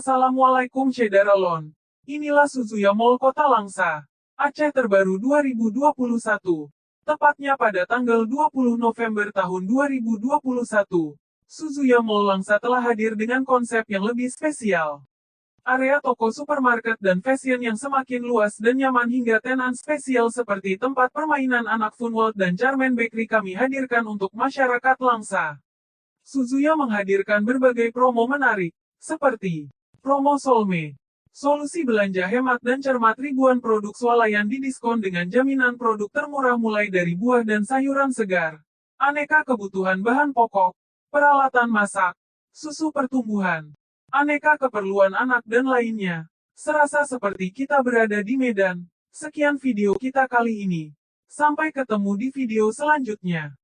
Assalamualaikum Cedaralon. Inilah Suzuya Mall Kota Langsa, Aceh terbaru 2021. Tepatnya pada tanggal 20 November tahun 2021. Suzuya Mall Langsa telah hadir dengan konsep yang lebih spesial. Area toko supermarket dan fashion yang semakin luas dan nyaman hingga tenan spesial seperti tempat permainan anak Funworld dan Charmen Bakery kami hadirkan untuk masyarakat Langsa. Suzuya menghadirkan berbagai promo menarik, seperti promo Solme, solusi belanja hemat dan cermat ribuan produk swalayan didiskon dengan jaminan produk termurah mulai dari buah dan sayuran segar, aneka kebutuhan bahan pokok, peralatan masak, susu pertumbuhan, aneka keperluan anak dan lainnya. Serasa seperti kita berada di Medan. Sekian video kita kali ini. Sampai ketemu di video selanjutnya.